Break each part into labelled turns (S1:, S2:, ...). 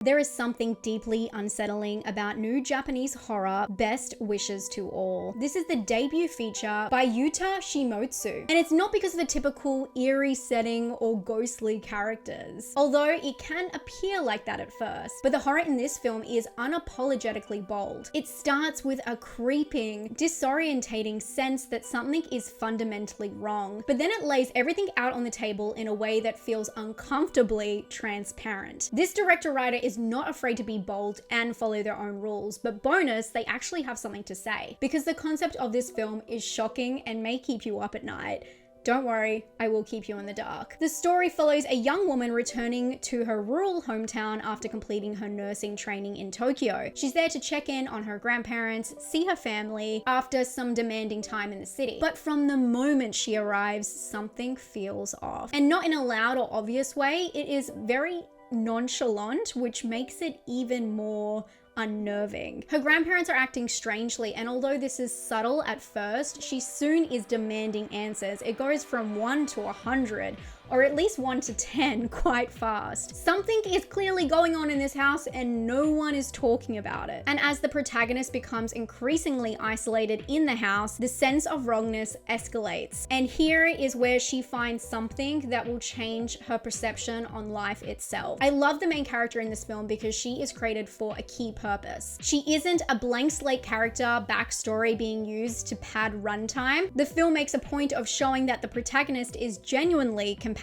S1: There is something deeply unsettling about new Japanese horror, Best Wishes to All. This is the debut feature by Yuta Shimotsu, and it's not because of the typical eerie setting or ghostly characters, although it can appear like that at first. But the horror in this film is unapologetically bold. It starts with a creeping, disorientating sense that something is fundamentally wrong, but then it lays everything out on the table in a way that feels uncomfortably transparent. This director-writer is not afraid to be bold and follow their own rules, but bonus, they actually have something to say, because the concept of this film is shocking and may keep you up at night. Don't worry, I will keep you in the dark. The story follows a young woman returning to her rural hometown after completing her nursing training in Tokyo. She's there to check in on her grandparents, see her family after some demanding time in the city. But from the moment she arrives, something feels off. And not in a loud or obvious way, it is very nonchalant, which makes it even more unnerving. Her grandparents are acting strangely, and although this is subtle at first, she soon is demanding answers. It goes from 1 to 100, or at least 1 to 10 quite fast. Something is clearly going on in this house and no one is talking about it. And as the protagonist becomes increasingly isolated in the house, the sense of wrongness escalates. And here is where she finds something that will change her perception on life itself. I love the main character in this film because she is created for a key purpose. She isn't a blank slate character backstory being used to pad runtime. The film makes a point of showing that the protagonist is genuinely compassionate,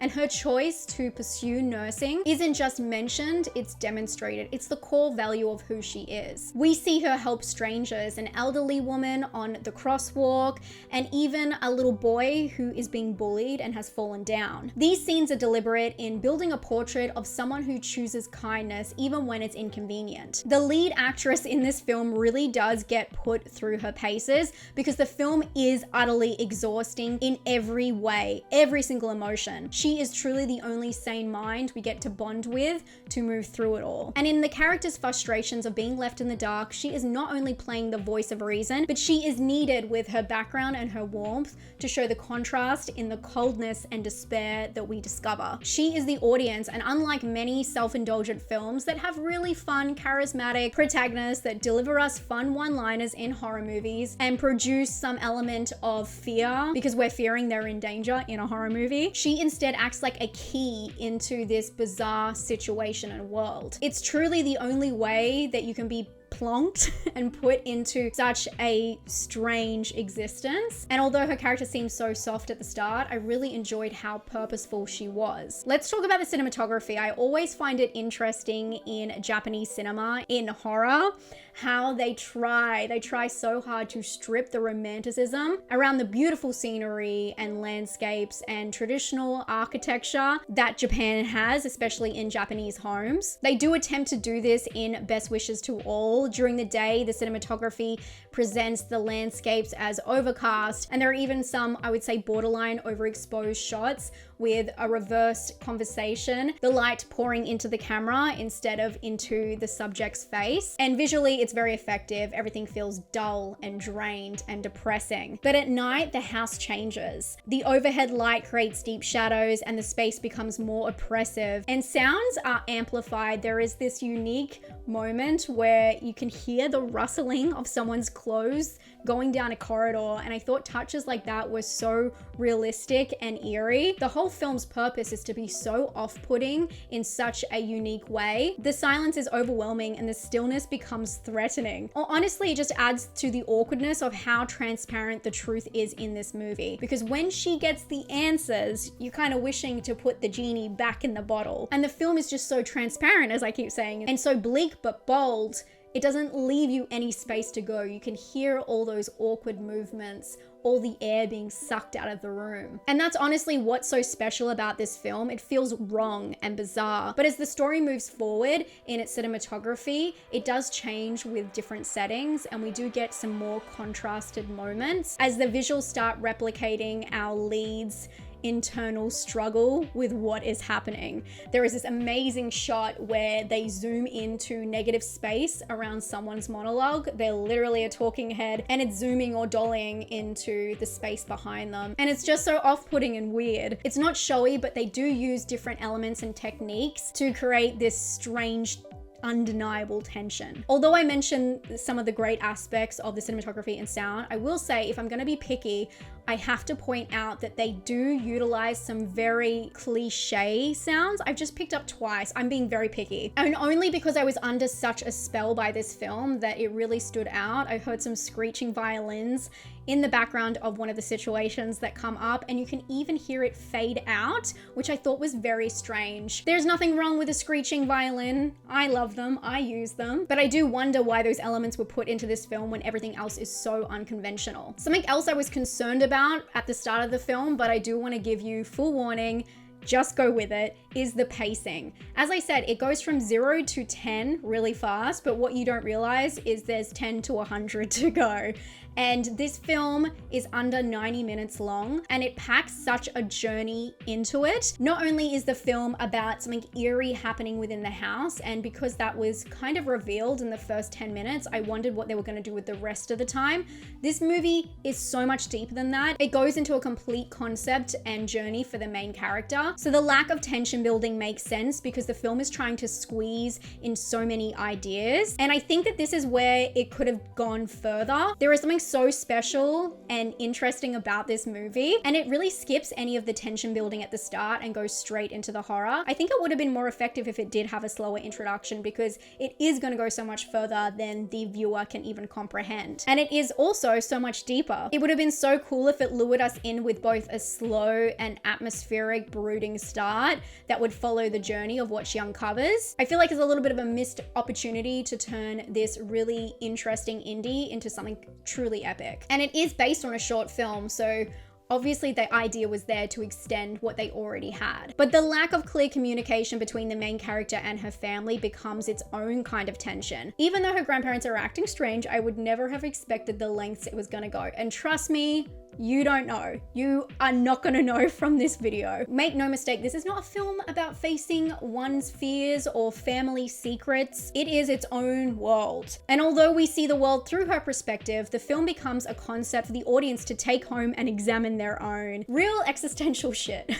S1: and her choice to pursue nursing isn't just mentioned, it's demonstrated. It's the core value of who she is. We see her help strangers, an elderly woman on the crosswalk, and even a little boy who is being bullied and has fallen down. These scenes are deliberate in building a portrait of someone who chooses kindness even when it's inconvenient. The lead actress in this film really does get put through her paces because the film is utterly exhausting in every way, every single emotion. She is truly the only sane mind we get to bond with to move through it all. And in the character's frustrations of being left in the dark, she is not only playing the voice of reason, but she is needed with her background and her warmth to show the contrast in the coldness and despair that we discover. She is the audience, and unlike many self-indulgent films that have really fun, charismatic protagonists that deliver us fun one-liners in horror movies and produce some element of fear because we're fearing they're in danger in a horror movie, she instead acts like a key into this bizarre situation and world. It's truly the only way that you can be plonked and put into such a strange existence. And although her character seems so soft at the start, I really enjoyed how purposeful she was. Let's talk about the cinematography. I always find it interesting in Japanese cinema, in horror, how they try so hard to strip the romanticism around the beautiful scenery and landscapes and traditional architecture that Japan has, especially in Japanese homes. They do attempt to do this in Best Wishes to All. During the day, the cinematography presents the landscapes as overcast, and there are even some, I would say, borderline overexposed shots with a reversed conversation, the light pouring into the camera instead of into the subject's face. And visually, it's very effective. Everything feels dull and drained and depressing. But at night, the house changes. The overhead light creates deep shadows and the space becomes more oppressive, and sounds are amplified. There is this unique moment where you can hear the rustling of someone's clothes going down a corridor, and I thought touches like that were so realistic and eerie. The whole film's purpose is to be so off-putting in such a unique way. The silence is overwhelming and the stillness becomes threatening. Or honestly, it just adds to the awkwardness of how transparent the truth is in this movie, because when she gets the answers, you're kind of wishing to put the genie back in the bottle. And the film is just so transparent, as I keep saying, and so bleak but bold. It doesn't leave you any space to go. You can hear all those awkward movements, all the air being sucked out of the room. And that's honestly what's so special about this film. It feels wrong and bizarre. But as the story moves forward in its cinematography, it does change with different settings, and we do get some more contrasted moments as the visuals start replicating our leads internal struggle with what is happening. There is this amazing shot where they zoom into negative space around someone's monologue. They're literally a talking head and it's zooming or dollying into the space behind them. And it's just so off-putting and weird. It's not showy, but they do use different elements and techniques to create this strange, undeniable tension. Although I mentioned some of the great aspects of the cinematography and sound, I will say if I'm going to be picky, I have to point out that they do utilize some very cliche sounds. I've just picked up twice. I'm being very picky. And only because I was under such a spell by this film that it really stood out. I heard some screeching violins in the background of one of the situations that come up, and you can even hear it fade out, which I thought was very strange. There's nothing wrong with a screeching violin. I love them, I use them, but I do wonder why those elements were put into this film when everything else is so unconventional. Something else I was concerned about at the start of the film, but I do want to give you full warning, just go with it, is the pacing. As I said, it goes from 0 to 10 really fast, but what you don't realize is there's 10 to 100 to go. And this film is under 90 minutes long and it packs such a journey into it. Not only is the film about something eerie happening within the house, and because that was kind of revealed in the first 10 minutes, I wondered what they were going to do with the rest of the time. This movie is so much deeper than that. It goes into a complete concept and journey for the main character. So the lack of tension building makes sense because the film is trying to squeeze in so many ideas. And I think that this is where it could have gone further. There is something so special and interesting about this movie, and it really skips any of the tension building at the start and goes straight into the horror. I think it would have been more effective if it did have a slower introduction because it is going to go so much further than the viewer can even comprehend. And it is also so much deeper. It would have been so cool if it lured us in with both a slow and atmospheric brooding start that would follow the journey of what she uncovers. I feel like it's a little bit of a missed opportunity to turn this really interesting indie into something truly epic. And it is based on a short film, so obviously the idea was there to extend what they already had. But the lack of clear communication between the main character and her family becomes its own kind of tension. Even though her grandparents are acting strange, I would never have expected the lengths it was gonna go. And trust me, you don't know. You are not gonna know from this video. Make no mistake, this is not a film about facing one's fears or family secrets. It is its own world. And although we see the world through her perspective, the film becomes a concept for the audience to take home and examine their own. Real existential shit.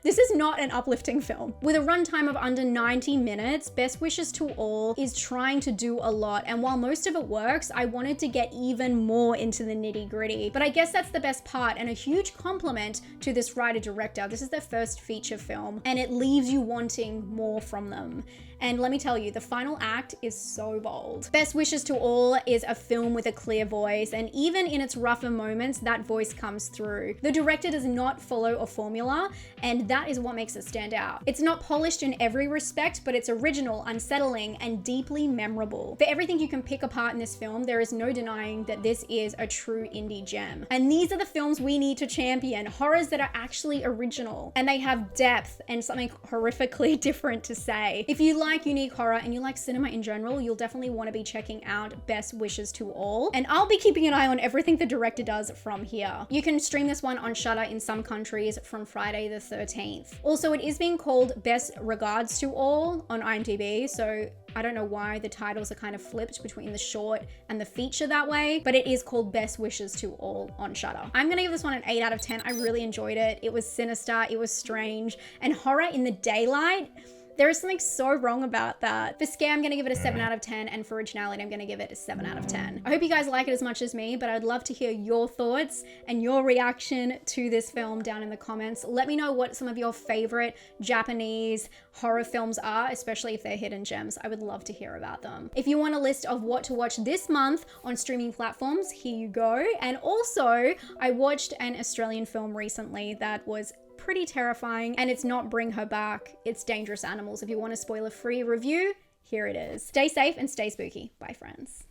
S1: This is not an uplifting film. With a runtime of under 90 minutes, Best Wishes to All is trying to do a lot. And while most of it works, I wanted to get even more into the nitty gritty. But I guess that's the best part and a huge compliment to this writer-director. This is their first feature film and it leaves you wanting more from them. And let me tell you, the final act is so bold. Best Wishes to All is a film with a clear voice, and even in its rougher moments, that voice comes through. The director does not follow a formula, and that is what makes it stand out. It's not polished in every respect, but it's original, unsettling, and deeply memorable. For everything you can pick apart in this film, there is no denying that this is a true indie gem. And these are the films we need to champion, horrors that are actually original, and they have depth and something horrifically different to say. If you like unique horror and you like cinema in general, you'll definitely want to be checking out Best Wishes to All. And I'll be keeping an eye on everything the director does from here. You can stream this one on Shudder in some countries from Friday the 13th. Also, it is being called Best Regards to All on IMDb, so I don't know why the titles are kind of flipped between the short and the feature that way, but it is called Best Wishes to All on Shudder. I'm gonna give this one an 8 out of 10. I really enjoyed it. It was sinister, it was strange, and horror in the daylight. There is something so wrong about that. For scare, I'm gonna give it a 7 out of 10, and for originality, I'm gonna give it a 7 out of 10. I hope you guys like it as much as me, but I'd love to hear your thoughts and your reaction to this film down in the comments. Let me know what some of your favorite Japanese horror films are, especially if they're hidden gems. I would love to hear about them. If you want a list of what to watch this month on streaming platforms, here you go. And also, I watched an Australian film recently that was pretty terrifying, and it's not Bring Her Back, it's Dangerous Animals. If you want a spoiler-free review, here it is. Stay safe and stay spooky. Bye, friends.